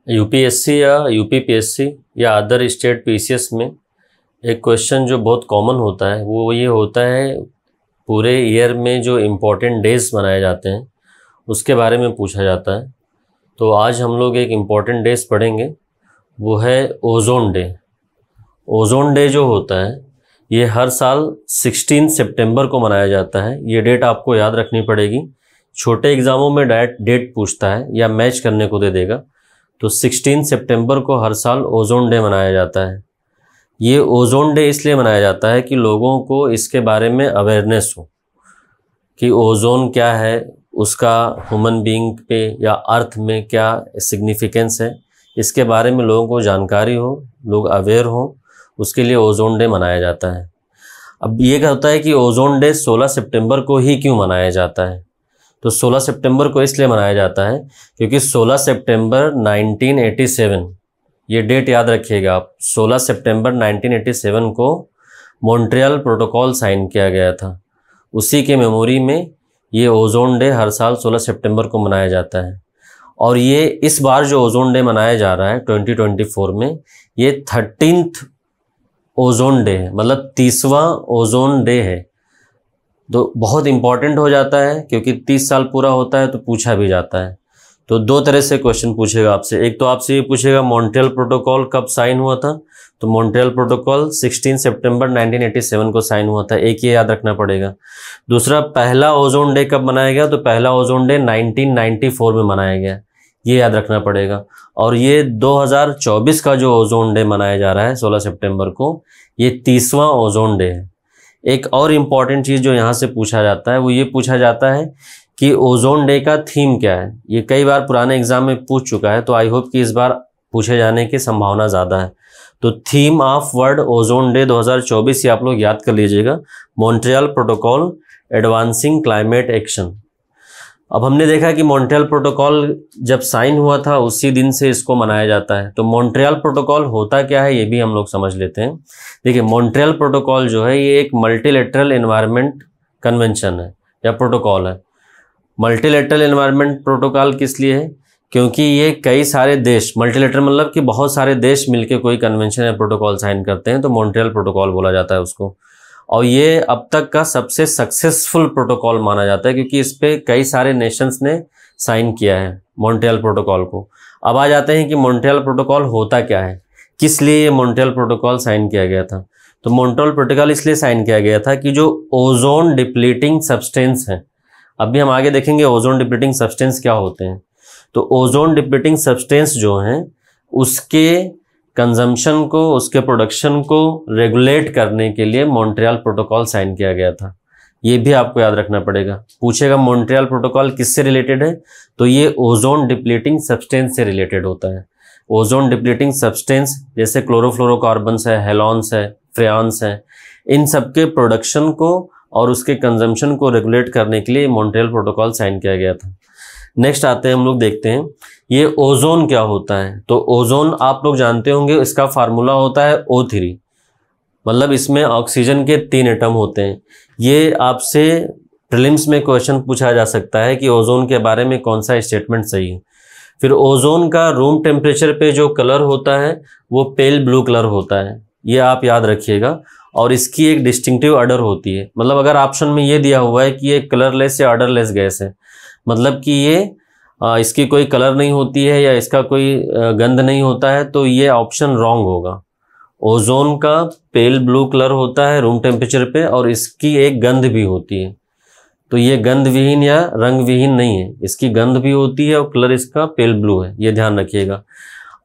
UPSC या UPPSC या other state PCS में एक क्वेश्चन जो बहुत कॉमन होता है वो ये होता है, पूरे ईयर में जो इम्पोर्टेंट डेज मनाए जाते हैं उसके बारे में पूछा जाता है। तो आज हम लोग एक इम्पॉर्टेंट डेज पढ़ेंगे, वो है ओजोन डे। ओजोन डे जो होता है ये हर साल 16 सितंबर को मनाया जाता है। ये डेट आपको याद रखनी पड़ेगी। छोटे एग्ज़ामों में डायरेक्ट डेट पूछता है या मैच करने को दे देगा। तो 16 सितंबर को हर साल ओजोन डे मनाया जाता है। ये ओजोन डे इसलिए मनाया जाता है कि लोगों को इसके बारे में अवेयरनेस हो कि ओजोन क्या है, उसका ह्यूमन बीइंग पे या अर्थ में क्या सिग्निफिकेंस है, इसके बारे में लोगों को जानकारी हो, लोग अवेयर हो, उसके लिए ओजोन डे मनाया जाता है। अब ये क्या होता है कि ओजोन डे 16 सितंबर को ही क्यों मनाया जाता है? तो 16 सितंबर को इसलिए मनाया जाता है क्योंकि 16 सितंबर 1987, ये डेट याद रखिएगा आप, 16 सितंबर 1987 को मॉन्ट्रियल प्रोटोकॉल साइन किया गया था। उसी के मेमोरी में ये ओजोन डे हर साल 16 सितंबर को मनाया जाता है। और ये इस बार जो ओजोन डे मनाया जा रहा है 2024 में, ये 13th ओजोन डे है, मतलब 30वां ओजोन डे है। तो बहुत इम्पॉर्टेंट हो जाता है क्योंकि 30 साल पूरा होता है तो पूछा भी जाता है। तो दो तरह से क्वेश्चन पूछेगा आपसे। एक तो आपसे ये पूछेगा मॉन्ट्रियल प्रोटोकॉल कब साइन हुआ था, तो मॉन्ट्रियल प्रोटोकॉल 16 सितंबर 1987 को साइन हुआ था, एक ये याद रखना पड़ेगा। दूसरा, पहला ओजोन डे कब मनाया गया, तो पहला ओजोन डे 1994 में मनाया गया, ये याद रखना पड़ेगा। और ये 2024 का जो ओजोन डे मनाया जा रहा है 16 सितंबर को, ये 30वां ओजोन डे है। एक और इम्पॉर्टेंट चीज़ जो यहाँ से पूछा जाता है वो ये पूछा जाता है कि ओजोन डे का थीम क्या है। ये कई बार पुराने एग्जाम में पूछ चुका है, तो आई होप कि इस बार पूछे जाने की संभावना ज़्यादा है। तो theme of world ozone day 2024 ये आप लोग याद कर लीजिएगा, Montreal protocol advancing climate action. अब हमने देखा कि मॉन्ट्रियल प्रोटोकॉल जब साइन हुआ था उसी दिन से इसको मनाया जाता है। तो मॉन्ट्रियल प्रोटोकॉल होता क्या है ये भी हम लोग समझ लेते हैं। देखिए, मॉन्ट्रियल प्रोटोकॉल जो है ये एक मल्टीलेटरल एनवायरनमेंट कन्वेंशन है या प्रोटोकॉल है। मल्टीलेटरल एनवायरनमेंट प्रोटोकॉल किस लिए है? क्योंकि ये कई सारे देश, मल्टीलेटरल मतलब कि बहुत सारे देश मिलकर कोई कन्वेंशन या प्रोटोकॉल साइन करते हैं, तो मॉन्ट्रियल प्रोटोकॉल बोला जाता है उसको। और ये अब तक का सबसे सक्सेसफुल प्रोटोकॉल माना जाता है क्योंकि इस पे कई सारे नेशंस ने साइन किया है मॉन्ट्रियल प्रोटोकॉल को। अब आ जाते हैं कि मॉन्ट्रियल प्रोटोकॉल होता क्या है, किस लिए ये मॉन्ट्रियल प्रोटोकॉल साइन किया गया था। तो मॉन्ट्रियल प्रोटोकॉल इसलिए साइन किया गया था कि जो ओजोन डिप्लीटिंग सब्सटेंस है, अभी हम आगे देखेंगे ओजोन डिप्लीटिंग सब्सटेंस क्या होते हैं। तो ओजोन डिप्लीटिंग सब्सटेंस जो हैं उसके कंजम्पशन को, उसके प्रोडक्शन को रेगुलेट करने के लिए मॉन्ट्रियल प्रोटोकॉल साइन किया गया था। ये भी आपको याद रखना पड़ेगा। पूछेगा मॉन्ट्रियल प्रोटोकॉल किससे रिलेटेड है, तो ये ओजोन डिप्लीटिंग सब्सटेंस से रिलेटेड होता है। ओजोन डिप्लीटिंग सब्सटेंस जैसे क्लोरोफ्लोरोकार्बन्स है, हेलॉन्स है, फ्रेयॉन्स है, इन सब के प्रोडक्शन को और उसके कंजम्पशन को रेगुलेट करने के लिए मॉन्ट्रियल प्रोटोकॉल साइन किया गया था। नेक्स्ट आते हैं, हम लोग देखते हैं ये ओजोन क्या होता है। तो ओजोन आप लोग जानते होंगे, इसका फार्मूला होता है O3, मतलब इसमें ऑक्सीजन के 3 एटम होते हैं। ये आपसे प्रीलिम्स में क्वेश्चन पूछा जा सकता है कि ओजोन के बारे में कौन सा स्टेटमेंट सही है। फिर ओजोन का रूम टेम्परेचर पे जो कलर होता है वो पेल ब्लू कलर होता है, ये आप याद रखिएगा। और इसकी एक डिस्टिंक्टिव ऑर्डर होती है, मतलब अगर ऑप्शन में ये दिया हुआ है कि ये कलरलेस या ऑर्डरलेस गैस है, मतलब कि ये इसकी कोई कलर नहीं होती है या इसका कोई गंध नहीं होता है, तो ये ऑप्शन रॉन्ग होगा। ओजोन का पेल ब्लू कलर होता है रूम टेम्परेचर पे और इसकी एक गंध भी होती है। तो ये गंध विहीन या रंग विहीन नहीं है, इसकी गंध भी होती है और कलर इसका पेल ब्लू है, ये ध्यान रखिएगा।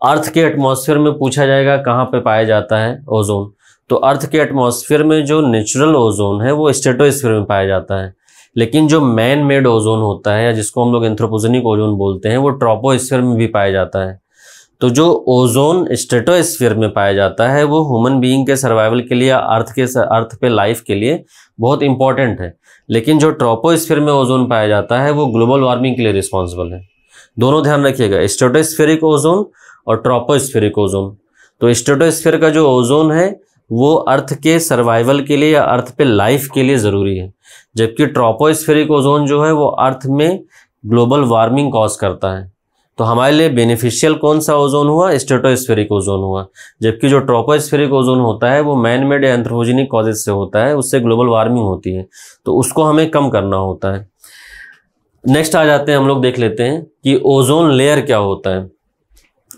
अर्थ के एटमॉस्फेयर में पूछा जाएगा कहाँ पे पाया जाता है ओजोन, तो अर्थ के एटमॉस्फेयर में जो नेचुरल ओजोन है वो स्ट्रेटोस्फीयर में पाया जाता है। लेकिन जो मैन मेड ओजोन होता है या जिसको हम लोग एंथ्रोपोजेनिक ओजोन बोलते हैं, वो ट्रोपोस्फीयर में भी पाया जाता है। तो जो ओजोन स्ट्रेटोस्फीयर में पाया जाता है वो ह्यूमन बीइंग के सर्वाइवल के लिए, अर्थ पे लाइफ के लिए बहुत इंपॉर्टेंट है। लेकिन जो ट्रोपोस्फीयर में ओजोन पाया जाता है वो ग्लोबल वार्मिंग के लिए रिस्पॉन्सिबल है। दोनों ध्यान रखिएगा, स्ट्रेटोस्फेरिक ओजोन और ट्रोपोस्फेरिक ओजोन। तो स्ट्रेटोस्फीयर का जो ओजोन है वो अर्थ के सर्वाइवल के लिए या अर्थ पे लाइफ के लिए ज़रूरी है, जबकि ट्रोपोस्फेरिक ओजोन जो है वो अर्थ में ग्लोबल वार्मिंग कॉज करता है। तो हमारे लिए बेनिफिशियल कौन सा ओजोन हुआ? स्ट्रेटोस्फेरिक ओजोन हुआ। जबकि जो ट्रोपोस्फेरिक ओजोन होता है वो मैन मेड या एंथ्रोपोजेनिक कॉजेज से होता है, उससे ग्लोबल वार्मिंग होती है, तो उसको हमें कम करना होता है। नेक्स्ट आ जाते हैं, हम लोग देख लेते हैं कि ओजोन लेयर क्या होता है।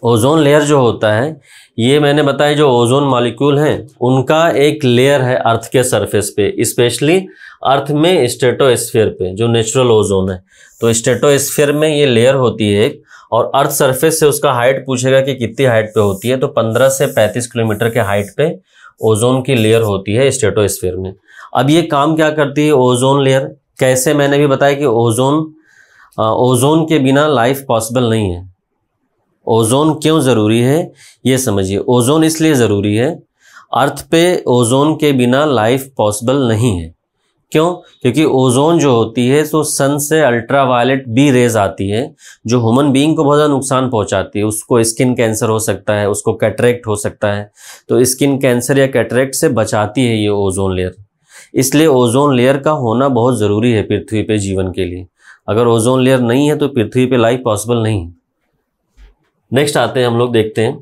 ओजोन लेयर जो होता है, ये मैंने बताया जो ओजोन मॉलिक्यूल हैं उनका एक लेयर है अर्थ के सरफेस पे, स्पेशली अर्थ में स्ट्रेटोस्फीयर पे जो नेचुरल ओजोन है। तो स्ट्रेटोस्फीयर में ये लेयर होती है एक, और अर्थ सरफेस से उसका हाइट पूछेगा कि कितनी हाइट पे होती है, तो 15 से 35 किलोमीटर के हाइट पे ओजोन की लेयर होती है स्ट्रेटोस्फीयर में। अब ये काम क्या करती है ओजोन लेयर? कैसे? मैंने भी बताया कि ओजोन के बिना लाइफ पॉसिबल नहीं है। ओजोन क्यों ज़रूरी है ये समझिए। ओजोन इसलिए ज़रूरी है, अर्थ पे ओजोन के बिना लाइफ पॉसिबल नहीं है। क्यों? क्योंकि ओजोन जो होती है तो सन से अल्ट्रावायलेट बी रेज आती है जो ह्यूमन बीइंग को बहुत ज़्यादा नुकसान पहुंचाती है। उसको स्किन कैंसर हो सकता है, उसको कैटरेक्ट हो सकता है, तो स्किन कैंसर या कैटरेक्ट से बचाती है ये ओजोन लेयर। इसलिए ओजोन लेयर का होना बहुत ज़रूरी है पृथ्वी पे जीवन के लिए। अगर ओजोन लेयर नहीं है तो पृथ्वी पे लाइफ पॉसिबल नहीं है। नेक्स्ट आते हैं, हम लोग देखते हैं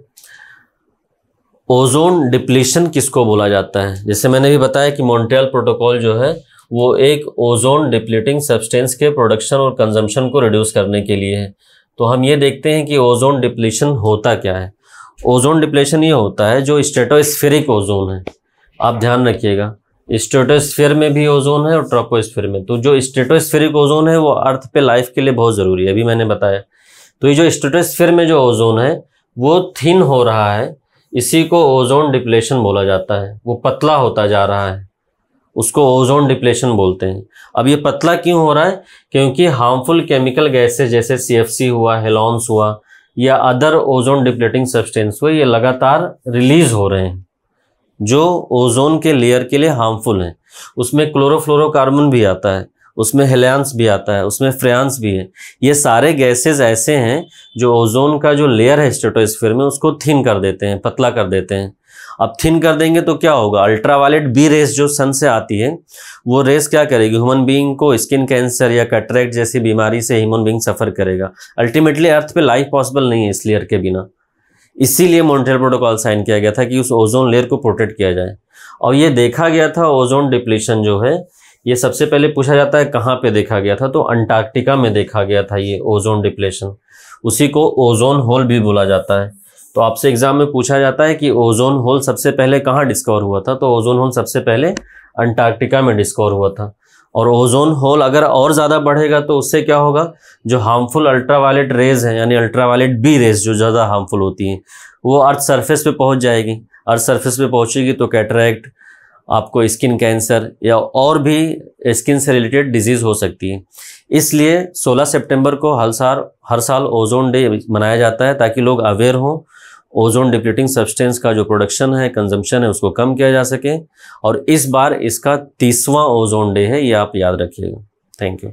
ओजोन डिप्लीशन किसको बोला जाता है। जैसे मैंने भी बताया कि मॉन्ट्रियल प्रोटोकॉल जो है वो एक ओजोन डिप्लीटिंग सब्सटेंस के प्रोडक्शन और कंजम्पशन को रिड्यूस करने के लिए है। तो हम ये देखते हैं कि ओजोन डिप्लीशन होता क्या है। ओजोन डिप्लीशन ये होता है जो स्ट्रेटोस्फेरिक ओजोन है, आप ध्यान रखिएगा, स्ट्रेटोस्फीयर में भी ओजोन है और ट्रोपोस्फीयर में। तो जो स्ट्रेटोस्फेरिक ओजोन है वो अर्थ पे लाइफ के लिए बहुत ज़रूरी है, अभी मैंने बताया। तो ये जो स्ट्रेटोस्फीयर में जो ओजोन है वो थिन हो रहा है, इसी को ओजोन डिप्लेशन बोला जाता है। वो पतला होता जा रहा है, उसको ओजोन डिप्लेशन बोलते हैं। अब ये पतला क्यों हो रहा है? क्योंकि हार्मफुल केमिकल गैसेज जैसे CFC हुआ, हेलॉन्स हुआ या अदर ओजोन डिप्लेटिंग सब्सटेंस हुए, ये लगातार रिलीज हो रहे हैं जो ओजोन के लेयर के लिए हार्मफुल हैं। उसमें क्लोरोफ्लोरोकार्बन भी आता है, उसमें हेलियंस भी आता है, उसमें फ्रेयंस भी है। ये सारे गैसेज ऐसे हैं जो ओजोन का जो लेयर है स्ट्रेटोस्फीयर में उसको थिन कर देते हैं, पतला कर देते हैं। अब थिन कर देंगे तो क्या होगा? अल्ट्रावायलेट बी रेस जो सन से आती है वो रेस क्या करेगी? ह्यूमन बीइंग को स्किन कैंसर या कैटरेक्ट जैसी बीमारी से ह्यूमन बीइंग सफ़र करेगा। अल्टीमेटली अर्थ पे लाइफ पॉसिबल नहीं है इस लेयर के बिना। इसीलिए मॉन्ट्रियल प्रोटोकॉल साइन किया गया था कि उस ओजोन लेयर को प्रोटेक्ट किया जाए। और ये देखा गया था ओजोन डिप्लीशन जो है, ये सबसे पहले पूछा जाता है कहाँ पे देखा गया था, तो अंटार्कटिका में देखा गया था ये ओजोन डिप्लीशन। उसी को ओजोन होल भी बोला जाता है। तो आपसे एग्जाम में पूछा जाता है कि ओजोन होल सबसे पहले कहाँ डिस्कवर हुआ था, तो ओजोन होल सबसे पहले अंटार्कटिका में डिस्कवर हुआ था। और ओजोन होल अगर और ज़्यादा बढ़ेगा तो उससे क्या होगा? जो हार्मफुल अल्ट्रावायलेट रेज हैं, यानी अल्ट्रावायलेट बी रेज जो ज़्यादा हार्मफुल होती हैं, वो अर्थ सरफेस पे पहुंच जाएगी। अर्थ सरफेस पे पहुंचेगी तो कैटरेक्ट, आपको स्किन कैंसर या और भी स्किन से रिलेटेड डिजीज़ हो सकती है। इसलिए 16 सितंबर को हर साल ओजोन डे मनाया जाता है ताकि लोग अवेयर हों, ओजोन डिप्लीटिंग सब्सटेंस का जो प्रोडक्शन है, कंजम्पशन है, उसको कम किया जा सके। और इस बार इसका 30वां ओजोन डे है, ये आप याद रखिएगा। Thank you.